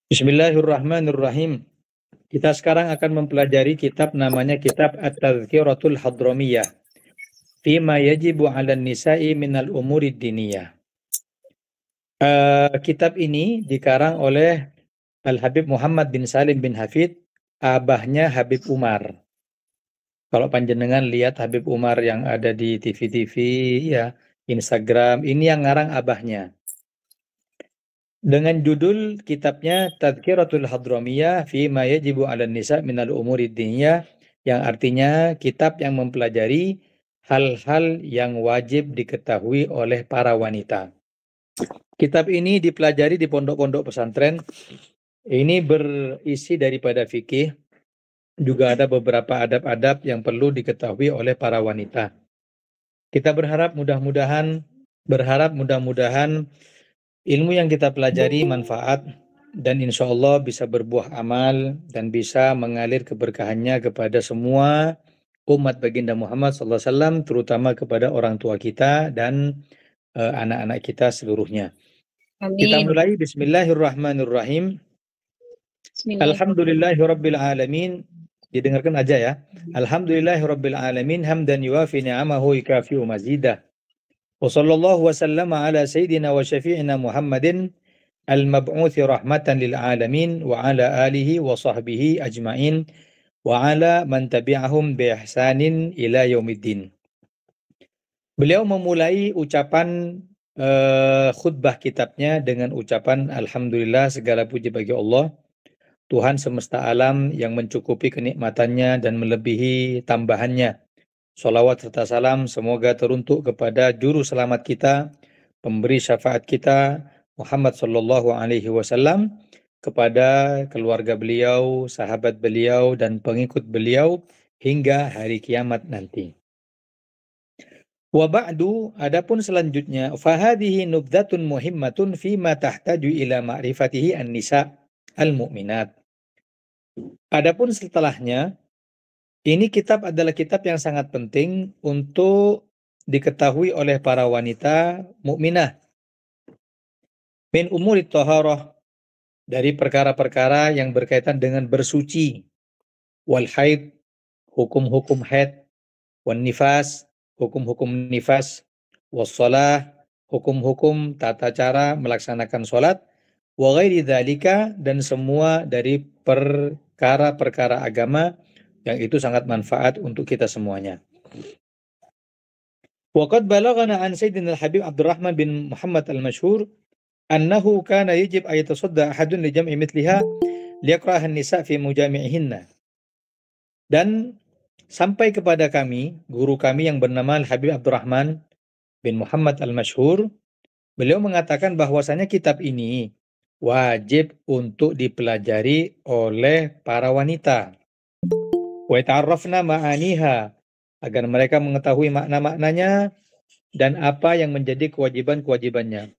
Bismillahirrahmanirrahim. Kita sekarang akan mempelajari kitab namanya kitab At-Tadhkiratul Hadramiyah Fima yajibu 'alan nisa'i minal umurid diniyah. Kitab ini dikarang oleh Al-Habib Muhammad bin Salim bin Hafid, abahnya Habib Umar. Kalau panjenengan lihat Habib Umar yang ada di TV-TV, ya, Instagram, ini yang ngarang abahnya. Dengan judul kitabnya Tadhkiratul Hadramiyah Fima yajibu 'alan nisa' minal umurid diniyah, yang artinya kitab yang mempelajari hal-hal yang wajib diketahui oleh para wanita. Kitab ini dipelajari di pondok-pondok pesantren. Ini berisi daripada fikih, juga ada beberapa adab-adab yang perlu diketahui oleh para wanita. Kita berharap mudah-mudahan ilmu yang kita pelajari manfaat dan insya Allah bisa berbuah amal dan bisa mengalir keberkahannya kepada semua umat baginda Muhammad SAW, terutama kepada orang tua kita dan anak-anak kita seluruhnya. Kita Amin. mulai. Bismillahirrahmanirrahim. Alhamdulillahirabbil alamin. Didengarkan aja ya. Alhamdulillahirabbil alamin hamdan yuwafi ni'amahu yukafi'u mazidah. Wa sallallahu wa sallama ala sayyidina wa syafi'ina Muhammadin al-mab'uthi rahmatan lil alamin wa ala alihi wa sahbihi ajma'in wa ala man tabi'ahum bi ihsanin ila yaumiddin. Beliau memulai ucapan khutbah kitabnya dengan ucapan alhamdulillah, segala puji bagi Allah, Tuhan semesta alam yang mencukupi kenikmatannya dan melebihi tambahannya. Sholawat serta salam semoga teruntuk kepada juru selamat kita, pemberi syafaat kita, Muhammad sallallahu alaihi wasallam, kepada keluarga beliau, sahabat beliau, dan pengikut beliau hingga hari kiamat nanti. Wa ba'du, adapun selanjutnya, fahadihi nubdatun muhimmatun fima tahtaju ila ma'rifatihi an-nisa al-mu'minat. Adapun setelahnya, ini kitab adalah kitab yang sangat penting untuk diketahui oleh para wanita mukminah. Min umurit taharah, dari perkara-perkara yang berkaitan dengan bersuci, wal haid, hukum-hukum haid, wan nifas, hukum-hukum nifas, was shalah, hukum-hukum tata cara melaksanakan sholat, wa ghairi dzalika, dan semua dari perkara-perkara agama yang itu sangat manfaat untuk kita semuanya. Waqad balagana an Sayyidina al-Habib Abdurrahman bin Muhammad al-Mashhur annahu kana yajib ay yatasadda ahadun li jam'i mithliha liyaqra'aha an-nisa' fi mujami'ihinna. Dan sampai kepada kami, guru kami yang bernama Al-Habib Abdurrahman bin Muhammad al-Mashhur, beliau mengatakan bahwasanya kitab ini wajib untuk dipelajari oleh para wanita. Wa ta'arrafna ma'aniha, agar mereka mengetahui makna-maknanya dan apa yang menjadi kewajiban-kewajibannya.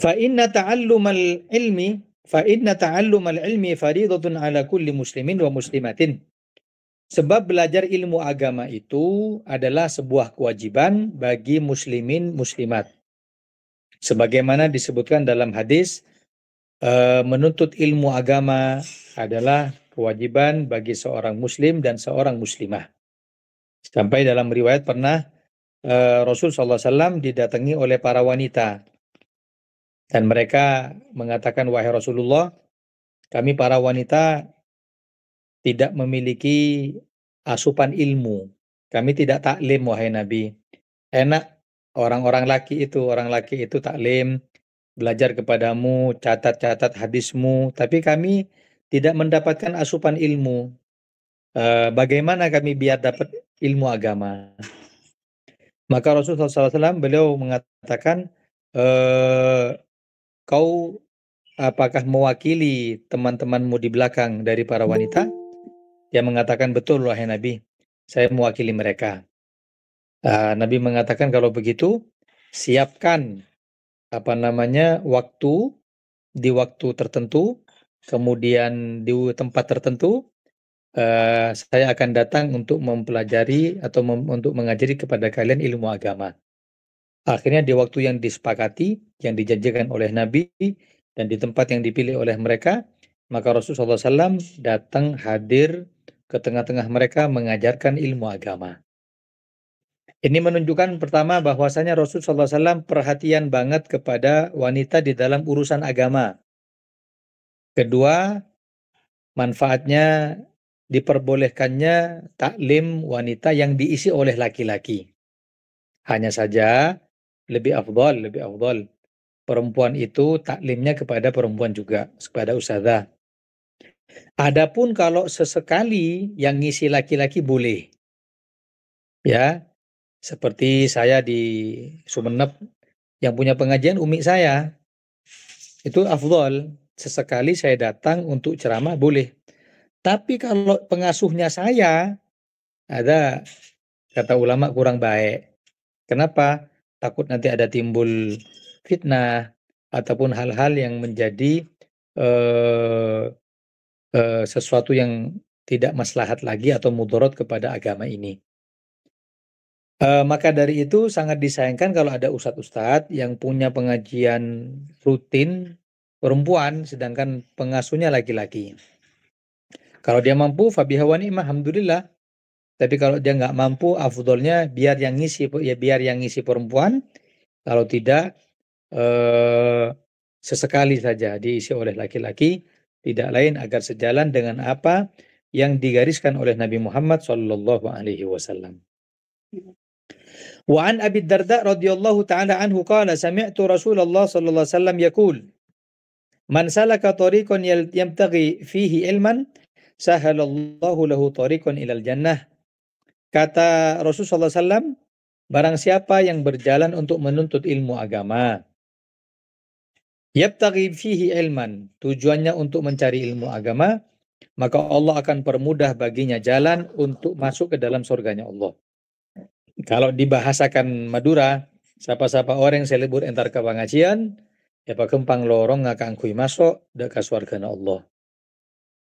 Fa inna ta'allumal ilmi fariidatun ala kulli muslimin wa muslimatin. Sebab belajar ilmu agama itu adalah sebuah kewajiban bagi muslimin muslimat. Sebagaimana disebutkan dalam hadis, menuntut ilmu agama adalah kewajiban bagi seorang muslim dan seorang muslimah. Sampai dalam riwayat pernah Rasul SAW didatangi oleh para wanita. Dan mereka mengatakan, wahai Rasulullah, kami para wanita tidak memiliki asupan ilmu. Kami tidak taklim, wahai Nabi. Enak orang laki itu taklim, belajar kepadamu, catat-catat hadismu, tapi kami tidak mendapatkan asupan ilmu. Bagaimana kami biar dapat ilmu agama? Maka Rasulullah SAW beliau mengatakan, kau apakah mewakili teman-temanmu di belakang dari para wanita? Dia mengatakan, betul wahai Nabi, saya mewakili mereka. Nabi mengatakan, kalau begitu siapkan waktu di waktu tertentu kemudian di tempat tertentu saya akan datang untuk mempelajari atau untuk mengajari kepada kalian ilmu agama. Akhirnya di waktu yang disepakati, yang dijanjikan oleh Nabi, dan di tempat yang dipilih oleh mereka, maka Rasulullah SAW datang hadir ke tengah-tengah mereka mengajarkan ilmu agama. Ini menunjukkan pertama bahwasanya Rasulullah SAW perhatian banget kepada wanita di dalam urusan agama. Kedua, manfaatnya diperbolehkannya taklim wanita yang diisi oleh laki-laki. Hanya saja lebih afdal perempuan itu taklimnya kepada perempuan juga, kepada ustazah. Adapun kalau sesekali yang ngisi laki-laki boleh. Ya, seperti saya di Sumeneb yang punya pengajian umi saya. Itu afdal, sesekali saya datang untuk ceramah boleh. Tapi kalau pengasuhnya saya, ada kata ulama kurang baik. Kenapa? Takut nanti ada timbul fitnah ataupun hal-hal yang menjadi sesuatu yang tidak maslahat lagi atau mudarat kepada agama ini. Maka dari itu sangat disayangkan kalau ada ustadz-ustadz yang punya pengajian rutin perempuan sedangkan pengasuhnya laki-laki. Kalau dia mampu fabiha wa ni'mah, alhamdulillah. Tapi kalau dia nggak mampu, afdolnya biar yang ngisi perempuan. Kalau tidak, sesekali saja diisi oleh laki-laki, tidak lain agar sejalan dengan apa yang digariskan oleh Nabi Muhammad sallallahu alaihi wasallam. Wa an Abi Darda radhiyallahu ta'ala anhu qala sami'tu Rasulullah sallallahu alaihi wasallam yaqul man salaka tariqan yamtaghi fihi ilman sahalallahu lahu tariqan ilal jannah. Kata Rasulullah SAW, barang siapa yang berjalan untuk menuntut ilmu agama, yabtaghi fihi ilman, tujuannya untuk mencari ilmu agama, maka Allah akan permudah baginya jalan untuk masuk ke dalam surganya Allah. Kalau dibahasakan Madura, siapa-siapa orang yang selebur entar ke pengajian, ya pakempang lorong ngakang kui masuk ke surganya Allah.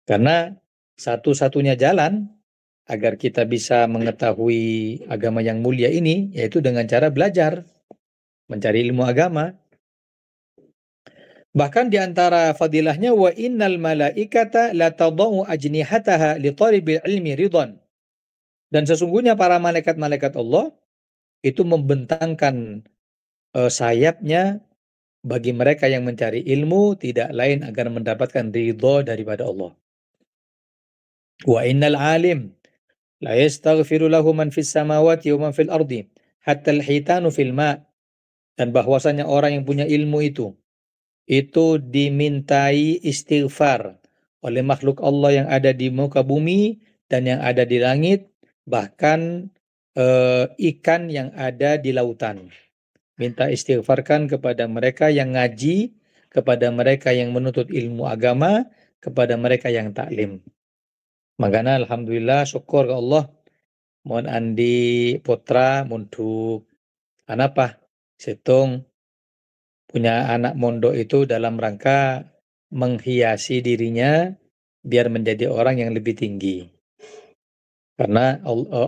Karena satu-satunya jalan agar kita bisa mengetahui agama yang mulia ini, yaitu dengan cara belajar, mencari ilmu agama. Bahkan di antara fadilahnya, wa innal malaikata la tadau ajnihataha li talibil ilmi ridwan. Dan sesungguhnya para malaikat-malaikat Allah itu membentangkan sayapnya bagi mereka yang mencari ilmu, tidak lain agar mendapatkan ridho daripada Allah. Wa innal alim la yastaghfiru lahu man fis samawati wa man fil ardi hatta al-hitanu fil ma'. Dan bahwasanya orang yang punya ilmu itu dimintai istighfar oleh makhluk Allah yang ada di muka bumi dan yang ada di langit, bahkan ikan yang ada di lautan. Minta istighfarkan kepada mereka yang ngaji, kepada mereka yang menuntut ilmu agama, kepada mereka yang taklim. Makanya alhamdulillah syukur ke Allah. Mohon andi putra munduk anapa setung punya anak mondok itu dalam rangka menghiasi dirinya biar menjadi orang yang lebih tinggi. Karena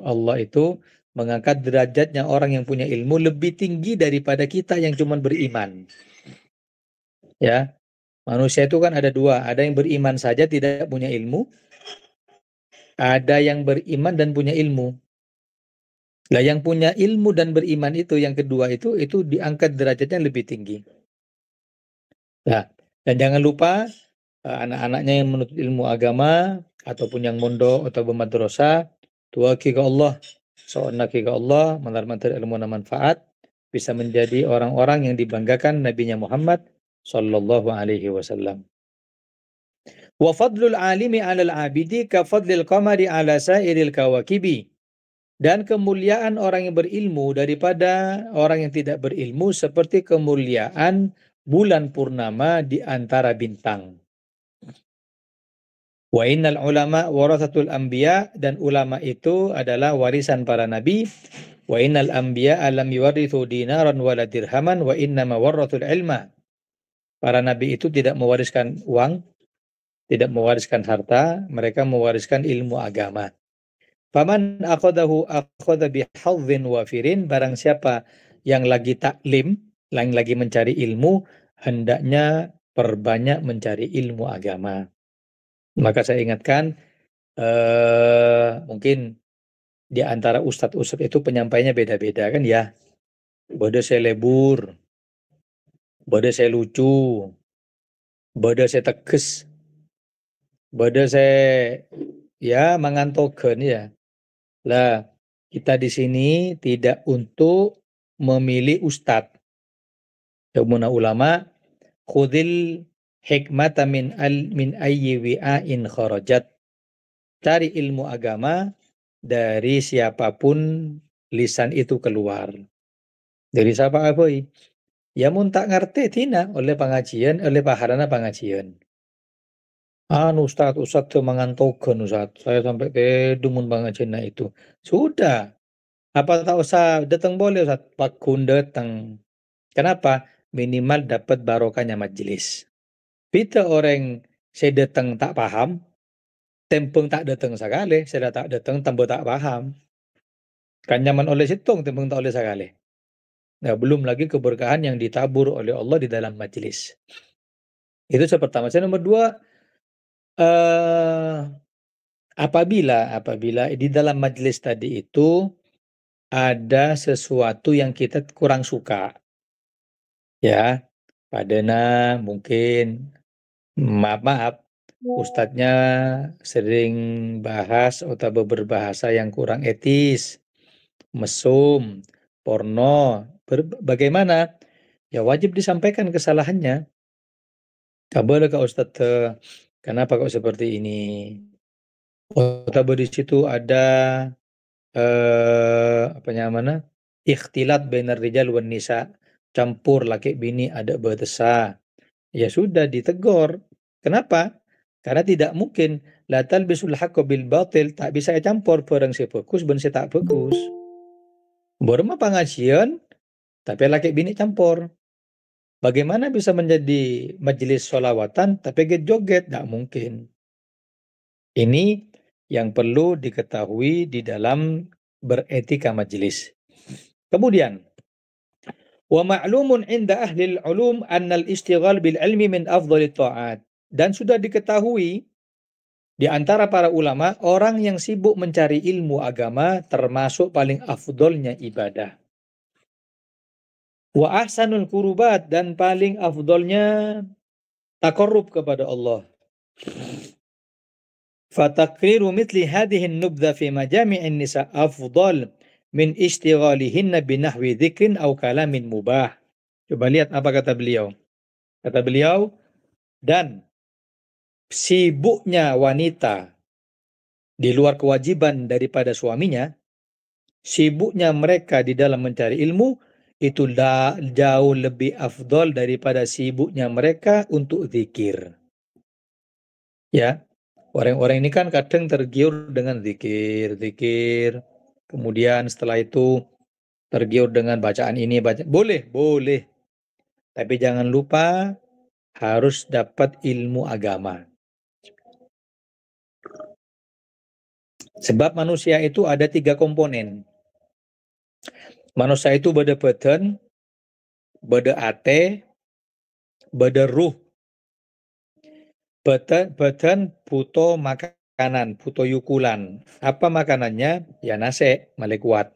Allah itu mengangkat derajatnya orang yang punya ilmu lebih tinggi daripada kita yang cuma beriman. Ya, manusia itu kan ada dua, ada yang beriman saja tidak punya ilmu, ada yang beriman dan punya ilmu. Lah yang punya ilmu dan beriman itu yang kedua itu diangkat derajatnya lebih tinggi. Nah, dan jangan lupa anak-anaknya yang menuntut ilmu agama ataupun yang mondok atau bermadrasah, tuwaki ke Allah, so'naki ke Allah, menerima ilmu dan manfaat, bisa menjadi orang-orang yang dibanggakan Nabinya Muhammad sallallahu alaihi wasallam. Wa fadlul alimi 'alal 'abidi ka fadlil qamari 'ala sairil kawakibi. Dan kemuliaan orang yang berilmu daripada orang yang tidak berilmu seperti kemuliaan bulan purnama di antara bintang. Wa innal ulama warathatul anbiya, dan ulama itu adalah warisan para nabi. Wa innal anbiya lam yuwarithu dinaran wala dirhaman wa innama warathul ilma. Para nabi itu tidak mewariskan uang, tidak mewariskan harta, mereka mewariskan ilmu agama. Faman akhadahu akhadha bihadhin wafirin, barang siapa yang lagi taklim, yang lagi mencari ilmu, hendaknya perbanyak mencari ilmu agama. Maka saya ingatkan, mungkin di antara ustadz-ustadz itu penyampainya beda-beda kan ya. Bode saya lebur, bode saya lucu, bode saya tegas, bode saya ya mangantogen ya. Lah, kita di sini tidak untuk memilih ustadz. Umuna ulama, khudil hikmata min ayyi wi'ain kharajat. Cari ilmu agama dari siapapun lisan itu keluar. Dari siapa aboy? Ya mun tak ngerti tina oleh pengajian, oleh paharana pengajian. Ustadz tuh mangantogen Ustadz. Saya sampai kedumun pengajian itu. Sudah. Apa tak usah datang boleh Ustadz? Pakun datang. Kenapa? Minimal dapat barokahnya majelis. Bita orang saya datang tak paham, tempeng tak datang sekali, saya tak datang tambah tak paham. Kan nyaman oleh situng, tempeng tak oleh sekali. Nah, belum lagi keberkahan yang ditabur oleh Allah di dalam majelis. Itu pertama. Saya nomor dua, apabila di dalam majelis tadi itu ada sesuatu yang kita kurang suka, ya, padahal mungkin maaf, ustadznya sering bahas atau berbahasa yang kurang etis, mesum, porno, bagaimana? Ya wajib disampaikan kesalahannya. Boleh Kak Ustadz, kenapa kok seperti ini? Atau di situ ada apa namanya? Ikhtilat bainar rijal wan nisa, campur laki bini ada betesa. Ya sudah ditegur. Kenapa? Karena tidak mungkin la talbisul haqqo bil batil, tak bisa campur barang si fokus ben si tak fokus. Borma pengajian tapi laki bini campur. Bagaimana bisa menjadi majelis sholawatan tapi joget? Tak mungkin. Ini yang perlu diketahui di dalam beretika majelis. Kemudian, wa ma'lumun inda ahli al-ulum annal istighal bil ilmi min afdhalit ta'at. Dan sudah diketahui di antara para ulama, orang yang sibuk mencari ilmu agama termasuk paling afdolnya ibadah. Wa ahsanul kurubat, dan paling afdolnya takarrub kepada Allah. Fatakriru mitli hadihin nubdha fi majami'in nisa afdal min istighalihinna binahwi dzikrin aw kalamin mubah. Coba lihat apa kata beliau. Kata beliau, dan sibuknya wanita di luar kewajiban daripada suaminya, sibuknya mereka di dalam mencari ilmu, itu jauh lebih afdol daripada sibuknya mereka untuk zikir. Ya, orang-orang ini kan kadang tergiur dengan zikir. Kemudian setelah itu tergiur dengan bacaan ini, boleh. Tapi jangan lupa harus dapat ilmu agama. Sebab manusia itu ada 3 komponen. Manusia itu beda badan, beda ate, beda ruh. Badan butuh makanan, butuh yukulan. Apa makanannya? Ya nasi, malih kuat.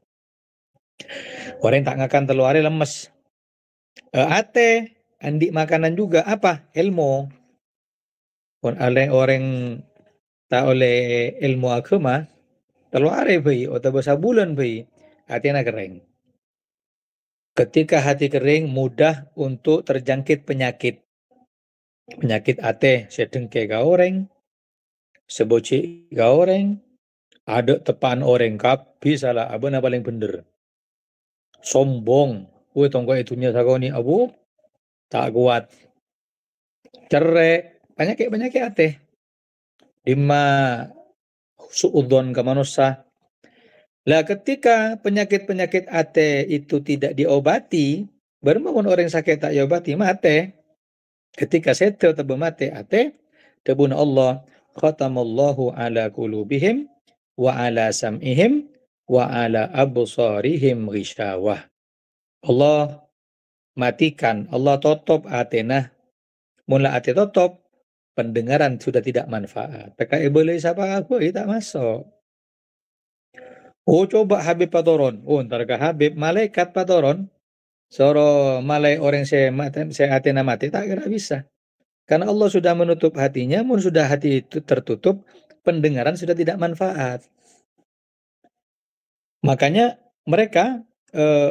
Orang tak ngakan telur hari lemes. Ate, andik makanan juga apa? Ilmu. Oleh orang tak oleh ilmu agama, telur hari bayi, atau bahasa bulan bayi, hatinya kering. Ketika hati kering, mudah untuk terjangkit penyakit. Penyakit ate, sedengke gaoreng, seboci gaoreng, ada tepan orang kapi salah, abang paling bener. Sombong, tongko itunya sakoni abu, tak kuat. Cerai, penyakit ate. Lima suudon ke manusia. Lah ketika penyakit ate itu tidak diobati, baru orang sakit tak diobati mate. Ketika setel atau mate ate, Debun Allah, khatamallahu ala qulubihim wa ala sam'ihim wa ala absarihim ghishawah. Allah matikan, Allah tutup atenah, mula ate tutup, pendengaran sudah tidak manfaat. PKI boleh siapa aku, tak masuk. Oh coba Habib patoron, oh ntar ke Habib, malaikat patoron, soro malai orang saya atena mati, tak kira bisa. Karena Allah sudah menutup hatinya, mun sudah hati itu tertutup, pendengaran sudah tidak manfaat. Makanya mereka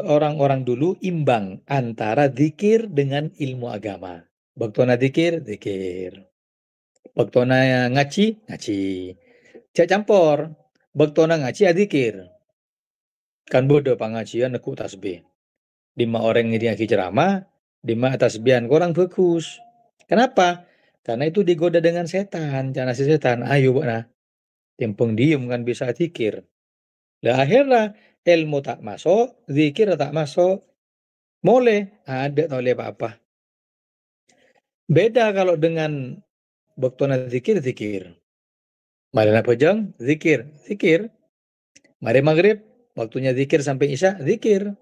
orang-orang dulu imbang antara zikir dengan ilmu agama. Baktona zikir, zikir. Baktona ngaji, ngaji. Cak campur. Baktona ngaji, zikir. Kan bodoh pengajian neku tasbih. Lima orang ini ngaji ceramah, lima tasbihan kurang bagus. Kenapa? Karena itu digoda dengan setan. Karena si setan, ayo nah. Timpung diem kan bisa zikir. Lah akhirnya ilmu tak masuk, zikir tak masuk. Boleh, ada tak boleh apa-apa. Beda kalau dengan baktona zikir, zikir. Mari pejang, zikir, zikir. Mari maghrib, waktunya zikir sampai isya, zikir.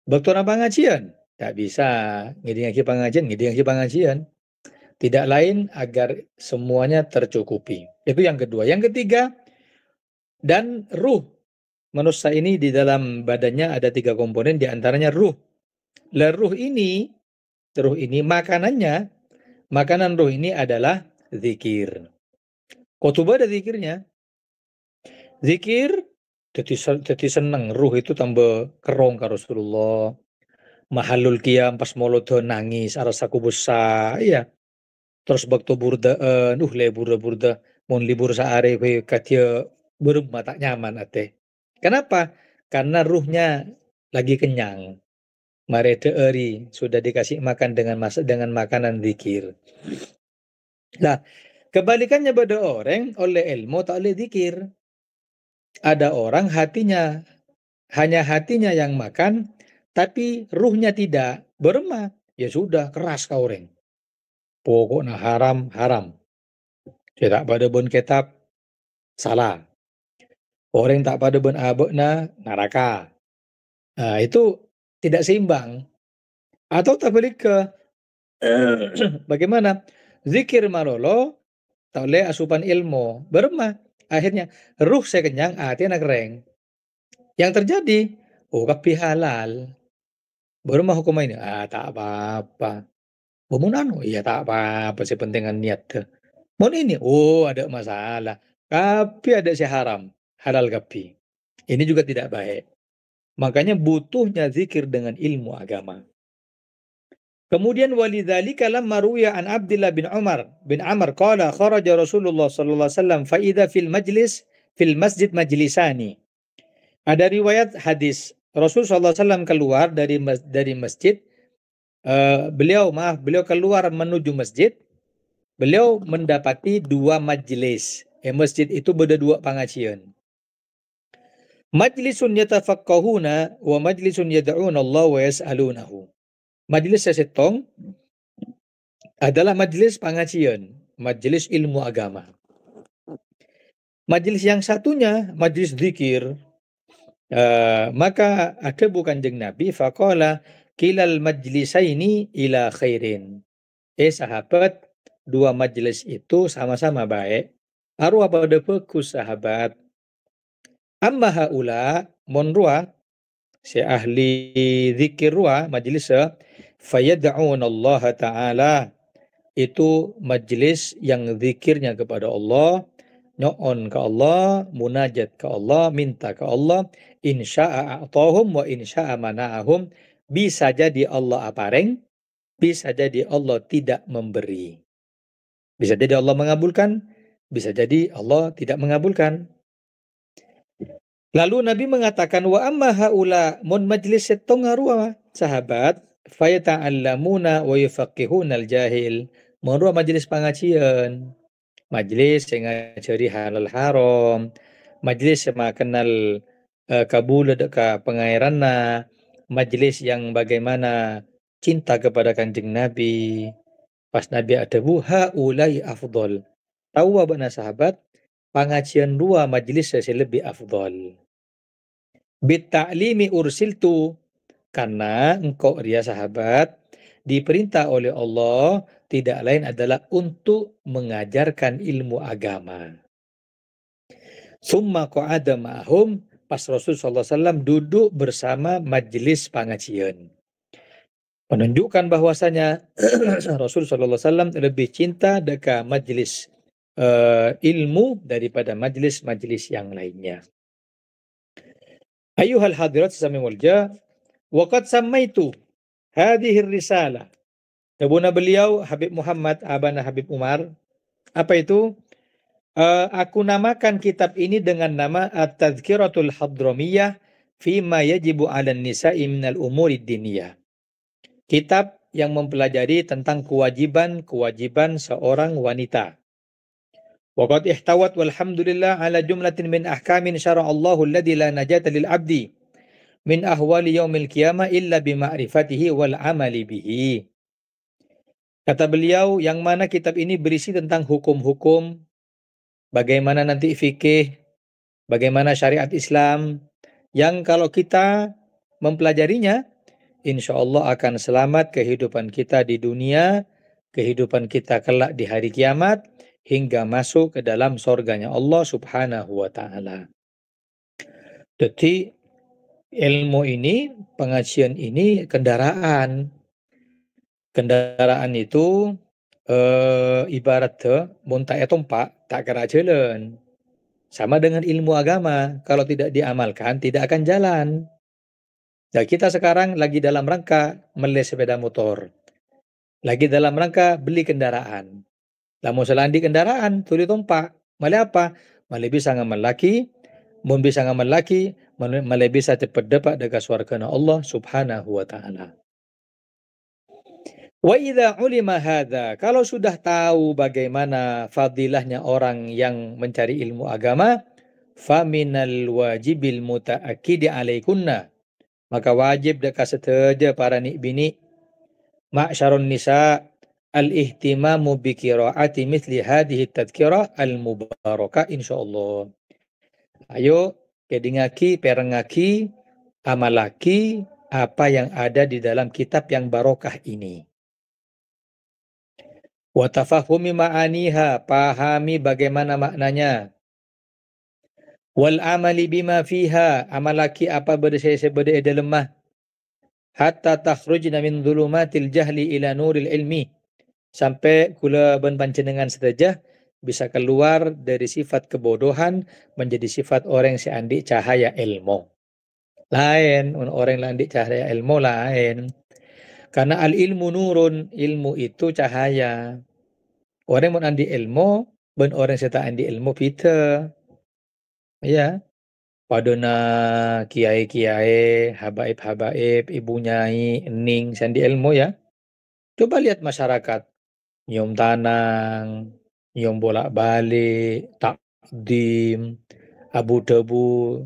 Baktona pengajian, tak bisa. Ngidi pengajian. Tidak lain agar semuanya tercukupi. Itu yang kedua. Yang ketiga, dan ruh. Manusia ini di dalam badannya ada 3 komponen, di antaranya ruh. Lah ruh ini makanan ruh ini adalah zikir. Khutbah ada zikirnya. Zikir jadi seneng, ruh itu tambah kerong ka Rasulullah. Mahalul qiyam pas molodo nangis arasa kubusa, iya. Terus bakto burdaan, le burda-burda mun libur saare we katya beureum mata nyaman ate. Kenapa? Karena ruhnya lagi kenyang. Mare deuri sudah dikasih makan dengan makanan zikir. Nah, kebalikannya pada orang oleh ilmu tak oleh zikir. Ada orang hanya hatinya yang makan, tapi ruhnya tidak. Beremah, ya sudah keras kau orang. Pokoknya haram, haram. Tidak pada bon kitab, salah. Orang tak pada bon abekna, neraka. Nah, itu tidak seimbang. Atau tak balik ke bagaimana? Zikir marolo, tak oleh asupan ilmu. Beremah, akhirnya ruh saya kenyang, hati nak kering. Yang terjadi, kapi halal. Beremah hukum ini, tak apa-apa. Mun anu, iya tak apa-apa, sih pentingan niat. Mun ini, ada masalah. Kapi ada si haram, halal kapi. Ini juga tidak baik. Makanya butuhnya zikir dengan ilmu agama. Kemudian walidzalika lamma ruwiya an Abdullah bin Umar bin Amr qala kharaja Rasulullah sallallahu alaihi wasallam fa idza fil masjid majlisani. Ada riwayat hadis Rasul sallallahu alaihi wasallam keluar dari masjid. Beliau keluar menuju masjid. Beliau mendapati 2 majelis. Masjid itu beda 2 pengajian. Majlisun yatafaqqahuna wa majlisun yad'una Allah wa yas'alunahu. Majelis sesetong adalah majelis pengajian, majelis ilmu agama. Majelis yang satunya majelis zikir. Maka ada bukan Kanjeng Nabi faqala kilal majlisaini ila khairin. Sahabat, 2 majelis itu sama-sama baik. Arwah pada bagus sahabat. Amma haula monrua si ahli zikir rua majelis fayad'un Allah taala, itu majelis yang zikirnya kepada Allah, nyo'on ke Allah, munajat ke Allah, minta ke Allah, insya'a a'tahum wa insya'a mana'ahum. Bisa jadi Allah apareng, bisa jadi Allah tidak memberi. Bisa jadi Allah mengabulkan, bisa jadi Allah tidak mengabulkan. Lalu Nabi mengatakan wa amma haula mun majlis setong harua sahabat fayata'allamuna wa yufaqihuna al-jahil. Monrua majelis pengajian, majelis yang ngajari halal haram, majelis yang kenal kabul ka pengairanna, majelis yang bagaimana cinta kepada Kanjeng Nabi, Pas Nabi adabu haulai afdol. Tahu bana sahabat, pangajian dua majelis saya lebih afdol. Bitta'limi ursiltu, karena engkau ria sahabat diperintah oleh Allah tidak lain adalah untuk mengajarkan ilmu agama. Summa qa'ada ma'hum, pas Rasul SAW duduk bersama majelis pengajian. Menunjukkan bahwasanya Rasul SAW lebih cinta dekat majelis ilmu daripada majelis-majelis yang lainnya. Ayuhal hadirat sesami walja, waqad sammaitu hadhihi risalah. Tabuna beliau Habib Muhammad abana Habib Umar. Apa itu? Aku namakan kitab ini dengan nama At-Tadhkiratul Hadramiyah Fima Yajibu 'alan Nisa'i minal Umuri Diniyah. Kitab yang mempelajari tentang kewajiban-kewajiban seorang wanita. Waqad ihtawat walhamdulillah ala jumlatin min ahkamin syara'allahu alladhi la najata lil 'abdi min ahwali yaumil qiyamah illa bima'rifatihi wal 'amali bihi. Kata beliau, yang mana kitab ini berisi tentang hukum-hukum, bagaimana nanti fikih, bagaimana syariat Islam, yang kalau kita mempelajarinya, insya Allah akan selamat kehidupan kita di dunia, kehidupan kita kelak di hari kiamat, hingga masuk ke dalam surganya Allah subhanahu wa ta'ala. Jadi ilmu ini, pengajian ini kendaraan. Kendaraan itu ibarat muntah etompak tak kira jalan. Sama dengan ilmu agama, kalau tidak diamalkan tidak akan jalan. Nah, kita sekarang lagi dalam rangka meles sepeda motor. Lagi dalam rangka beli kendaraan. Lah mau selandi kendaraan, tuli tompak. Male apa? Male bisa ngamal laki, mun bisa ngamal laki, male bisa cepat dapat dekat surgana Allah subhanahu wa ta'ala. Wa idza ulima hadza, kalau sudah tahu bagaimana fadilahnya orang yang mencari ilmu agama, faminal wajibil mutaakkidi alaikunna, maka wajib dekat seteja para bini ma'syarun nisa al-ihtimamu bi qiraati mithli hadhihi tadhkirah al-mubarakah insyaallah. Ayo kedingaki perengaki amalaki apa yang ada di dalam kitab yang barokah ini. Wa tafahumi ma'aniha, pahami bagaimana maknanya. Wal amali bima fiha, amalaki apa berde lemah. Hatta takhrujna min dhulumatil jahli ila nuril ilmi, sampai kula ben panjenengan sedejah bisa keluar dari sifat kebodohan menjadi sifat orang yang seandi cahaya ilmu. Lain, orang yang andi cahaya ilmu lain. Karena al ilmu nurun, ilmu itu cahaya. Orang yang andi ilmu, ben orang yang tak andi ilmu pita. Ya, padona kiai-kiai, habaib-habaib, ibu nyai, ening, sandi ilmu ya. Coba lihat masyarakat, nyium tanang, nyium bolak-balik, takdim, abu debu,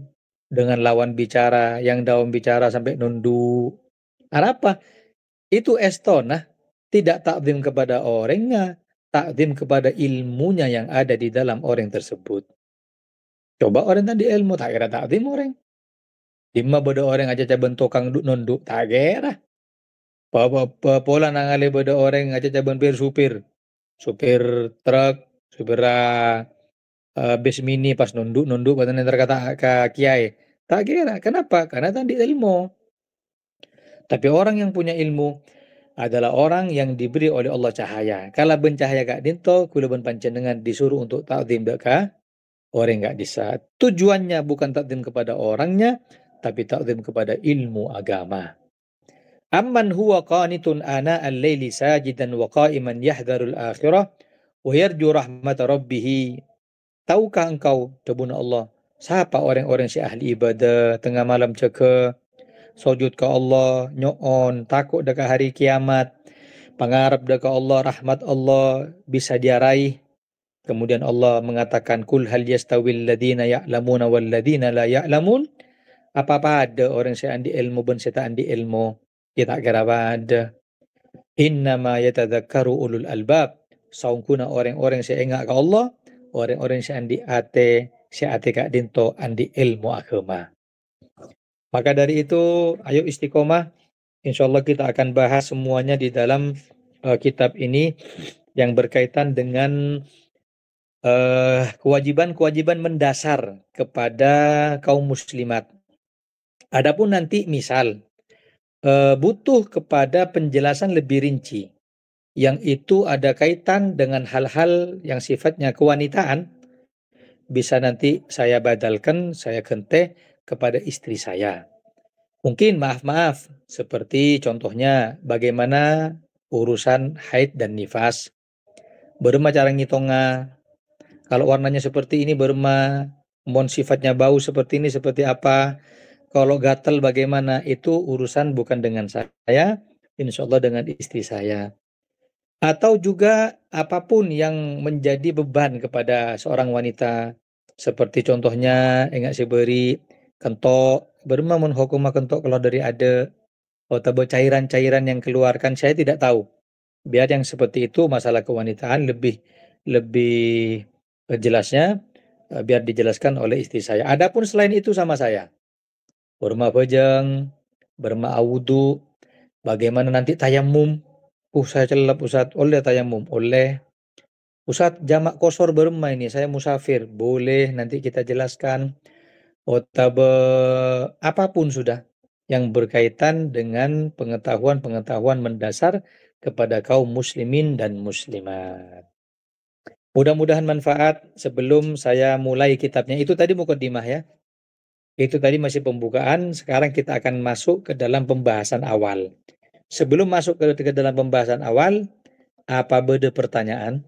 dengan lawan bicara, yang daun bicara sampai nunduk. Apa? Itu estonah, tidak takdim kepada orangnya, takdim kepada ilmunya yang ada di dalam orang tersebut. Coba orang tadi ilmu, tak kira takdim orang. Dimma bodo orang aja caban tukang nunduk, tak kira. Pola nangale bodo orang aja caban supir truk, supir bis mini pas nunduk pada ntar kata ke kiai. Tak kira, kenapa? Karena tadi ilmu. Tapi orang yang punya ilmu adalah orang yang diberi oleh Allah cahaya. Kalau bencahaya gak dinto, kula ben panjenengan disuruh untuk takdim deka, orang gak bisa. Tujuannya bukan takdim kepada orangnya, tapi takdim kepada ilmu agama. Amman huwa qanitun ana al-laili sajidan wa qa'iman yahdharul akhirah wa yarju rahmat rabbih. Tahukah engkau, debuna Allah, siapa orang-orang si ahli ibadah tengah malam ceke, sujud ke Allah, nyoon, takut dekat hari kiamat, pangarap dekat Allah, rahmat Allah bisa dia raih. Kemudian Allah mengatakan, kul hal yastawil ladina ya'lamuna wal ladina la ya'lamun. Apa ada orang saya andi ilmu ben saya tak andi ilmu, kita kira ada. Innama yatadzakkaru ulul albab. Saungkuna orang-orang saya ingat ke Allah, orang-orang saya ate kak dinto andi ilmu agama. Maka dari itu, ayo istiqomah. Insya Allah kita akan bahas semuanya di dalam kitab ini yang berkaitan dengan kewajiban-kewajiban mendasar kepada kaum muslimat. Adapun nanti misal butuh kepada penjelasan lebih rinci, yang itu ada kaitan dengan hal-hal yang sifatnya kewanitaan, bisa nanti saya badalkan, saya kente kepada istri saya. Mungkin maaf-maaf, seperti contohnya bagaimana urusan haid dan nifas. Berma cara ngitonga, kalau warnanya seperti ini berma, mon sifatnya bau seperti ini seperti apa. Kalau gatal bagaimana, itu urusan bukan dengan saya, insya Allah dengan istri saya. Atau juga apapun yang menjadi beban kepada seorang wanita, seperti contohnya enggak beri kentok, berma mun hukuma kentok kalau dari ada atau cairan-cairan yang keluarkan, saya tidak tahu. Biar yang seperti itu masalah kewanitaan lebih lebih jelasnya biar dijelaskan oleh istri saya. Adapun selain itu sama saya. Berma bejeng, berma awudu, bagaimana nanti tayamum. Saya celap Ustaz, oleh tayamum, oleh. Ustaz jamak kosor berma ini, saya musafir, boleh nanti kita jelaskan. Otabe apapun sudah yang berkaitan dengan pengetahuan-pengetahuan mendasar kepada kaum muslimin dan muslimat. Mudah-mudahan manfaat. Sebelum saya mulai kitabnya, itu tadi mukadimah ya. Itu tadi masih pembukaan, sekarang kita akan masuk ke dalam pembahasan awal. Sebelum masuk ke dalam pembahasan awal, apa beda pertanyaan?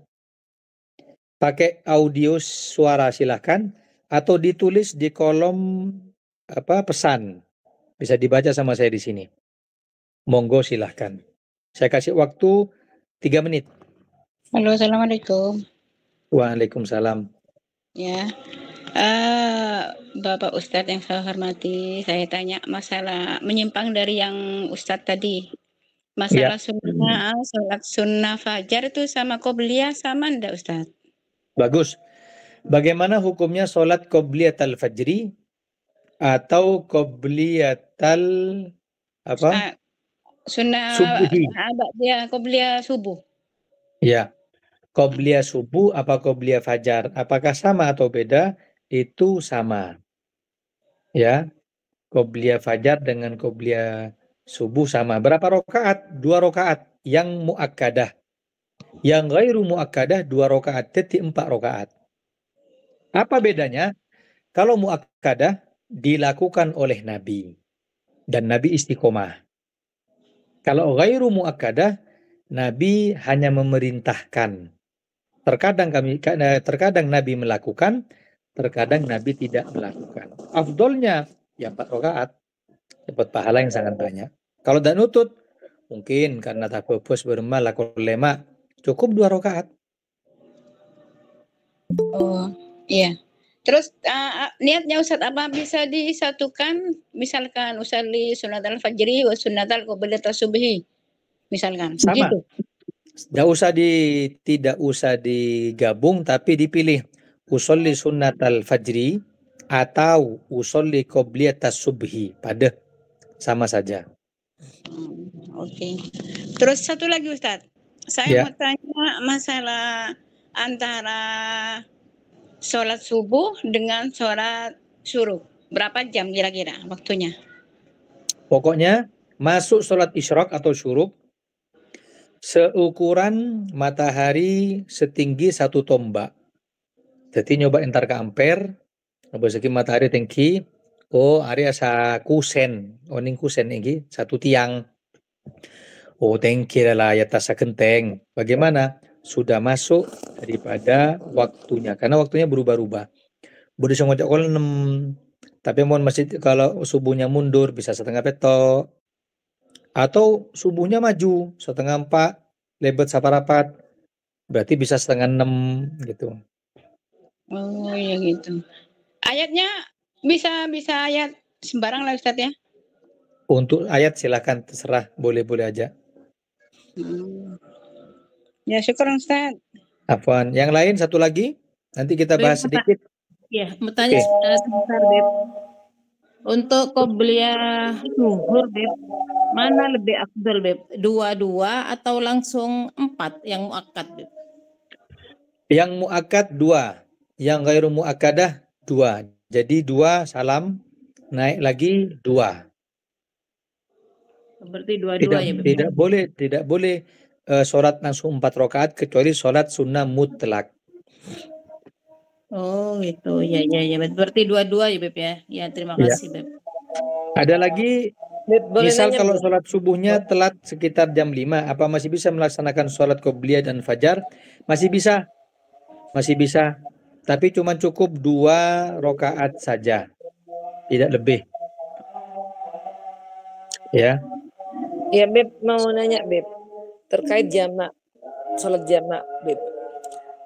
Pakai audio suara silahkan, atau ditulis di kolom pesan. Bisa dibaca sama saya di sini. Monggo silahkan. Saya kasih waktu 3 menit. Halo, Assalamualaikum. Waalaikumsalam. Ya, Bapak Ustadz yang saya hormati, saya tanya masalah menyimpang dari yang Ustadz tadi. Masalah sholat sunnah fajar itu sama qobliyah sama enggak Ustadz? Bagus. Bagaimana hukumnya sholat qobliyatal fajri atau qobliyatal Sunnah subuhi? dia qobliyah subuh. Ya, qobliyah subuh apa qobliyah fajar? Apakah sama atau beda? Itu sama. Ya, qobliyah fajar dengan qobliyah subuh sama. Berapa rakaat? 2 rakaat yang muakkadah. Yang ghairu muakkadah 2 rakaat, 4 rakaat. Apa bedanya? Kalau muakkadah dilakukan oleh Nabi dan Nabi istiqomah. Kalau ghairu muakkadah, Nabi hanya memerintahkan. Terkadang Nabi melakukan, terkadang Nabi tidak melakukan. Afdolnya ya 4 rakaat, dapat pahala yang sangat banyak. Kalau tidak nutut, mungkin karena tak purpose bermalakul lema, cukup 2 rakaat. Oh, iya. Terus niatnya Ustadz apa bisa disatukan? Misalkan usalli sunatal fajri wa sunatal qobliyatas subhi. Misalkan. Sama. Begitu. Tidak usah digabung, tapi dipilih usolli sunnatal fajri atau usolli qobliyatas subhi, pada sama saja. Oke. Terus satu lagi Ustadz, saya mau tanya masalah antara sholat subuh dengan sholat syuruk. Berapa jam kira-kira waktunya? Pokoknya masuk sholat isyraq atau syuruk seukuran matahari setinggi 1 tombak. Jadi nyoba entar ke ampere, nyoba segi matahari tinggi, area sa kusen, oning kusen ini 1 tiang. Tinggi lah ya tasa genteng. Bagaimana? Sudah masuk daripada waktunya, karena waktunya berubah-ubah. Boleh ngocok kalau 6, tapi mohon masjid kalau subuhnya mundur bisa setengah petok, atau subuhnya maju setengah 4, lebat saparapat, berarti bisa setengah 6 gitu. Oh ya gitu. Ayatnya bisa ayat sembarang lah Ustadz ya? Untuk ayat silakan terserah, boleh-boleh aja. Ya, syukran Ustaz. Afwan. Yang lain satu lagi, nanti kita bahas sedikit. Ya, mau tanya sebentar, Beb. Untuk qobliyah zuhur, Beb, mana lebih afdal, Beb? 2-2 atau langsung 4 yang muakkad, Beb? Yang muakkad 2, yang ghairu muakkadah 2. Jadi 2 salam, naik lagi 2. Berarti 2-2 ya, Beb? Tidak boleh sholat langsung 4 rakaat kecuali sholat sunnah mutlak. Oh gitu, ya. Berarti 2-2 ya, Beb ya. Ya, terima kasih, Beb. Ada lagi, Beb, boleh misal nanya, kalau Beb? sholat subuhnya telat sekitar jam 5, apa masih bisa melaksanakan sholat qobliyah dan fajar? Masih bisa. Tapi cuma cukup 2 rakaat saja, tidak lebih. Ya. Ya, Beb, mau nanya, Beb, terkait jamak, sholat jamak, Beb.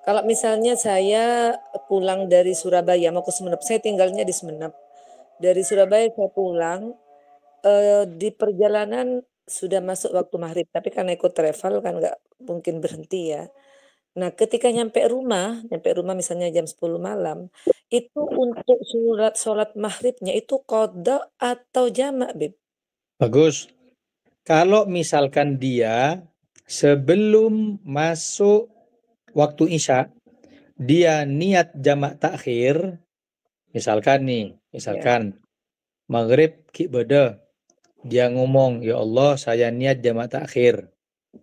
Kalau misalnya saya pulang dari Surabaya mau ke Sumeneb, saya tinggalnya di Sumeneb. Dari Surabaya saya pulang, di perjalanan sudah masuk waktu maghrib, tapi karena ikut travel kan nggak mungkin berhenti ya. Nah, ketika nyampe rumah misalnya jam 10 malam, itu untuk sholat maghribnya itu qadha atau jamak, Beb? Bagus. Kalau misalkan dia sebelum masuk waktu Isya, dia niat jamak takhir, misalkan maghrib ki beda, dia ngomong, ya Allah saya niat jamak takhir.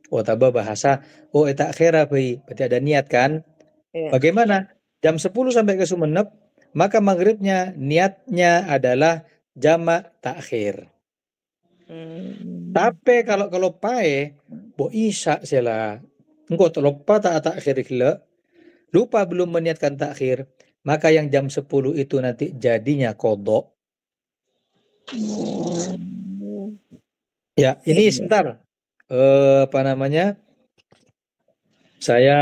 Oh tabah bahasa, takhir apa? Berarti ada niat kan? Ya. Bagaimana? Jam 10 sampai ke Sumeneb, maka maghribnya niatnya adalah jamak takhir. Tapi kalau pae, bo Isya sila, engkau terlupa tak takhir gila, lupa belum meniatkan takhir, maka yang jam 10 itu nanti jadinya qadha. Ya, ini sebentar. Saya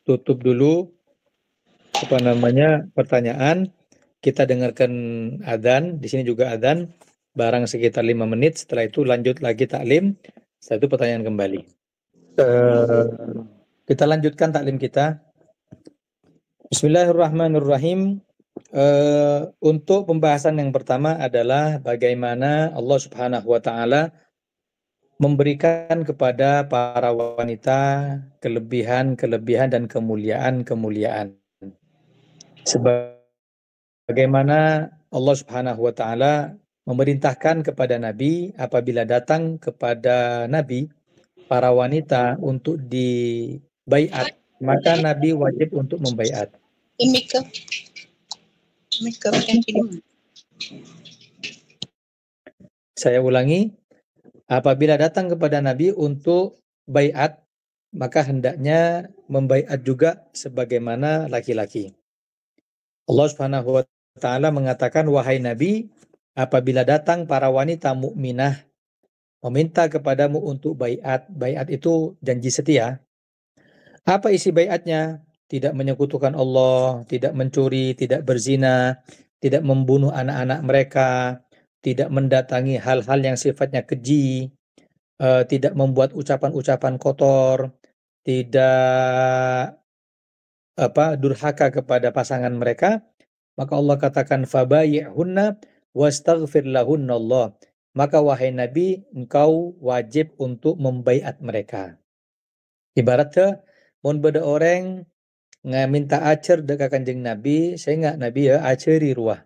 tutup dulu pertanyaan. Kita dengarkan adzan, di sini juga adzan, barang sekitar 5 menit, setelah itu lanjut lagi taklim, setelah itu pertanyaan kembali. Kita lanjutkan taklim kita. Bismillahirrahmanirrahim. Untuk pembahasan yang pertama adalah bagaimana Allah Subhanahu wa Ta'ala memberikan kepada para wanita kelebihan dan kemuliaan. Sebagaimana Allah Subhanahu wa Ta'ala memerintahkan kepada Nabi apabila datang kepada Nabi para wanita untuk dibaiat, maka Nabi wajib untuk membaiat. Saya ulangi, apabila datang kepada Nabi untuk baiat, maka hendaknya membaiat juga sebagaimana laki-laki. Allah Subhanahu wa Ta'ala mengatakan, wahai Nabi, apabila datang para wanita mukminah meminta kepadamu untuk baiat, baiat itu janji setia. Apa isi baiatnya? Tidak menyekutukan Allah, tidak mencuri, tidak berzina, tidak membunuh anak-anak mereka, tidak mendatangi hal-hal yang sifatnya keji, tidak membuat ucapan-ucapan kotor, tidak durhaka kepada pasangan mereka. Maka Allah katakan fabayi'hunna wastaghfir lahunna Allah. Maka wahai Nabi, engkau wajib untuk membaiat mereka. Ibaratnya mun beda orang minta acer dekat Kanjeng Nabi, sehingga Nabi ya aceri ruah.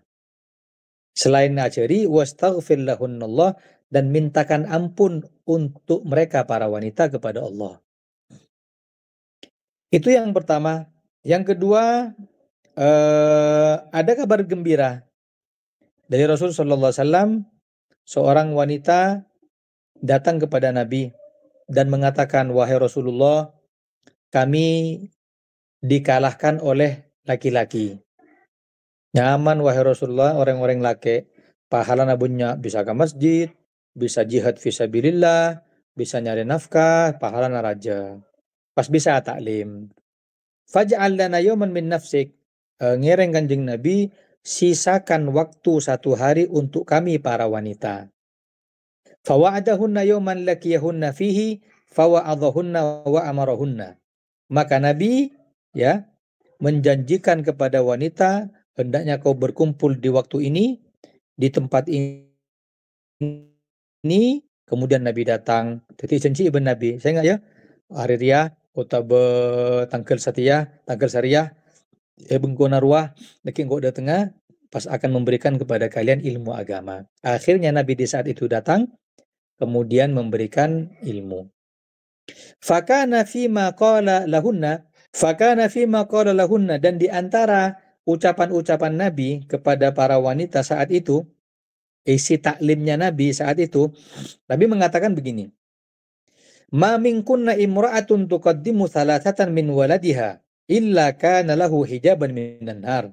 Selain aceri, wastaghfir lahunna Allah, dan mintakan ampun untuk mereka para wanita kepada Allah. Itu yang pertama. Yang kedua, ada kabar gembira dari Rasul sallallahu alaihi wasallam. Seorang wanita datang kepada Nabi dan mengatakan, wahai Rasulullah, kami dikalahkan oleh laki-laki. Nyaman wahai Rasulullah, orang-orang laki, pahala nabunya bisa ke masjid, bisa jihad fisabilillah, bisa nyari nafkah, pahala naraja. Pas bisa taklim. Faj'al lana yawman min nafsik. Ngereng Kanjeng Nabi, sisakan waktu 1 hari untuk kami para wanita. Fawa'adahunna yawman lakiyahunna fihi fawa'adhahunna wa amarahunna. Maka Nabi ya menjanjikan kepada wanita, hendaknya kau berkumpul di waktu ini, di tempat ini. Kemudian Nabi datang. Jadi janji ibn Nabi. Saya ingat ya, hari ria, kota tanggal sariah, bengkona ruah, neking kau datang pas akan memberikan kepada kalian ilmu agama. Akhirnya Nabi di saat itu datang, kemudian memberikan ilmu. Fakana fima qala lahunna, dan di antara ucapan-ucapan Nabi kepada para wanita saat itu, isi taklimnya Nabi saat itu, Nabi mengatakan begini, ma minkunna imra'atun tuqaddimu thalathatan min waladiha illa kana lahu hijaban minan nar.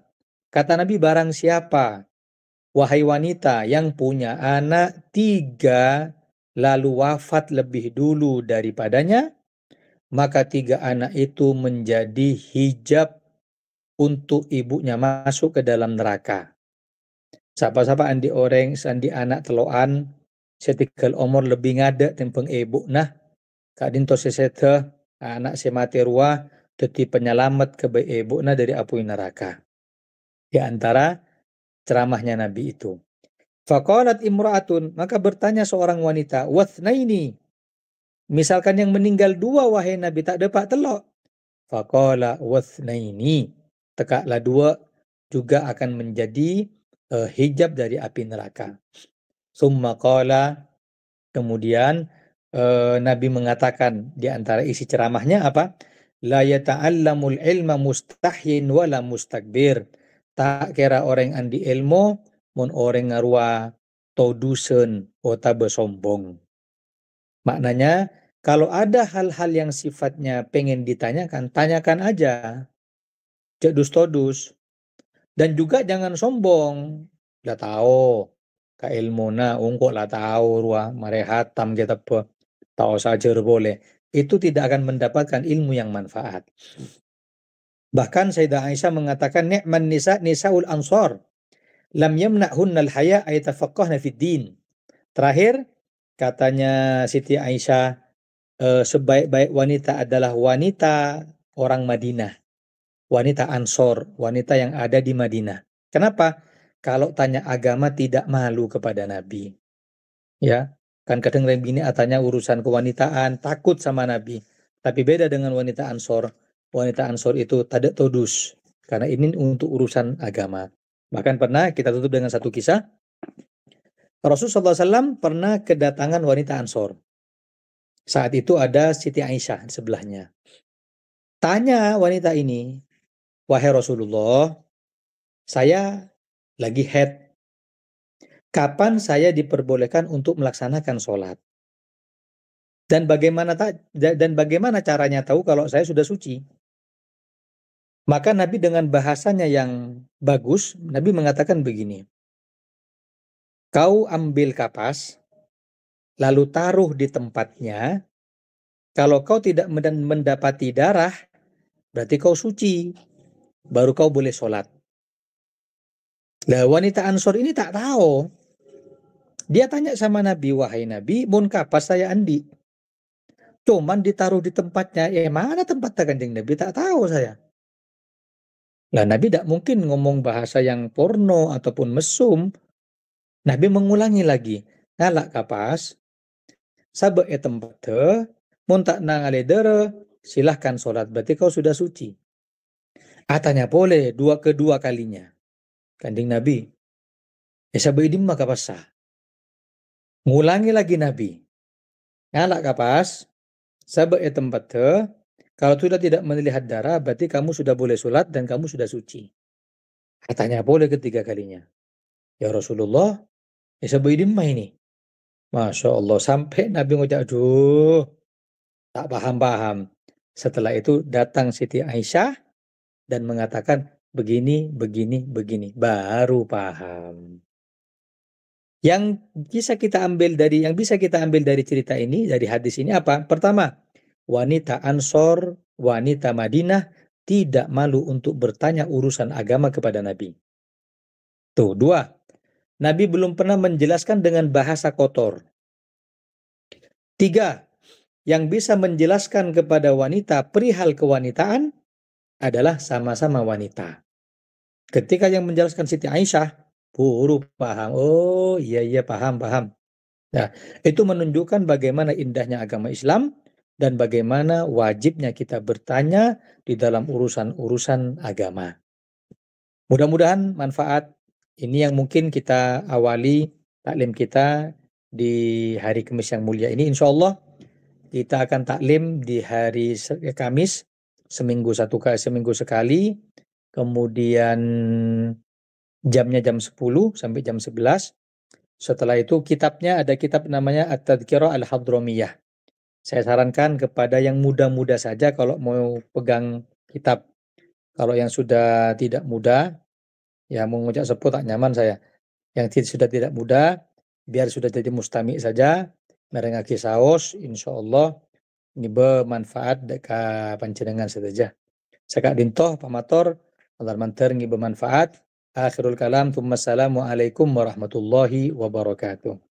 Kata Nabi, barang siapa, wahai wanita, yang punya anak 3 lalu wafat lebih dulu daripadanya, maka 3 anak itu menjadi hijab untuk ibunya masuk ke dalam neraka. Siapa-siapa andi orang, sandi anak teloan, setikal umur lebih ngada tempeng ibu nah, kadin to sesete anak semati ruah, teti penyelamat ke ibu nah dari api neraka. Di antara ceramahnya Nabi itu. Faqalat imra'atun, maka bertanya seorang wanita, wathnaini, misalkan yang meninggal 2 wahai Nabi, tak dapat telok. Faqala wathnaini, tekaklah 2 juga akan menjadi hijab dari api neraka. Summa qala, kemudian Nabi mengatakan di antara isi ceramahnya apa? La yata'allamul ilma mustahyin wala mustakbir. Tak kira orang andi ilmu, mun orang ngarua todusen ota besombong. Maknanya, kalau ada hal-hal yang sifatnya pengen ditanyakan, tanyakan aja. Cedus todus. Dan juga jangan sombong. Lah tahu, ka ilmu na ungkok lah tahu ruah marehatam kita pe. Tahu saja boleh. Itu tidak akan mendapatkan ilmu yang manfaat. Bahkan Sayyidah Aisyah mengatakan, ni'man nisaul ansar lam yamna'hunnal haya ayatafaqqahna fid din. Terakhir katanya Siti Aisyah, sebaik-baik wanita adalah wanita orang Madinah, wanita Ansor, wanita yang ada di Madinah. Kenapa? Kalau tanya agama tidak malu kepada Nabi. Ya, kan kadang bini atanya urusan kewanitaan, takut sama Nabi. Tapi beda dengan wanita Ansor. Wanita Ansor itu tadak todus, karena ini untuk urusan agama. Bahkan pernah kita tutup dengan satu kisah. Rasulullah SAW pernah kedatangan wanita Ansor. Saat itu ada Siti Aisyah di sebelahnya. Tanya wanita ini, wahai Rasulullah, saya lagi haid. Kapan saya diperbolehkan untuk melaksanakan sholat? Dan bagaimana caranya tahu kalau saya sudah suci? Maka Nabi dengan bahasanya yang bagus, Nabi mengatakan begini. Kau ambil kapas, lalu taruh di tempatnya. Kalau kau tidak mendapati darah, berarti kau suci. Baru kau boleh sholat. Nah, wanita Ansor ini tak tahu. Dia tanya sama Nabi, wahai Nabi, mun kapas saya andi. Cuman ditaruh di tempatnya. Mana tempatnya Kanjeng Nabi? Tak tahu saya. Lah Nabi tidak mungkin ngomong bahasa yang porno ataupun mesum. Nabi mengulangi lagi. Ngalak kapas. Sabe tempatnya. Mun tak nangaledere. Silahkan sholat. Berarti kau sudah suci. Tanya boleh. Kedua kalinya. Kanjeng Nabi. Sabe idim maka pasah. Ngulangi lagi Nabi. Ngalak kapas. Sabe tempatnya. Kalau sudah tidak melihat darah, berarti kamu sudah boleh sholat dan kamu sudah suci. Katanya boleh ketiga kalinya. Ya Rasulullah, sabaidin mah ini. Masya Allah, sampai Nabi ngucap, aduh, tak paham-paham. Setelah itu datang Siti Aisyah dan mengatakan, begini. Baru paham. Yang bisa kita ambil dari cerita ini, dari hadis ini apa? Pertama, wanita Ansor, wanita Madinah tidak malu untuk bertanya urusan agama kepada Nabi. Tuh, 2. Nabi belum pernah menjelaskan dengan bahasa kotor. 3. yang bisa menjelaskan kepada wanita perihal kewanitaan adalah sama-sama wanita. Ketika yang menjelaskan Siti Aisyah, buru paham. Oh iya paham. Nah, itu menunjukkan bagaimana indahnya agama Islam dan bagaimana wajibnya kita bertanya di dalam urusan-urusan agama. Mudah-mudahan manfaat ini yang mungkin kita awali taklim kita di hari Kamis yang mulia ini. Insya Allah kita akan taklim di hari Kamis seminggu sekali, kemudian jamnya jam 10 sampai jam 11. Setelah itu kitabnya ada kitab namanya At-Tadhkirah Al-Hadramiyah. Saya sarankan kepada yang muda-muda saja kalau mau pegang kitab. Kalau yang sudah tidak muda, ya mau ngucap sepuh tak nyaman saya. Yang sudah tidak muda, biar sudah jadi mustami saja, merengaki saos, insya Allah ini bermanfaat deka panjenengan saja. Sekak dintoh pamator, Allah manter ini bermanfaat. Akhirul kalam, Assalamualaikum warahmatullahi wabarakatuh.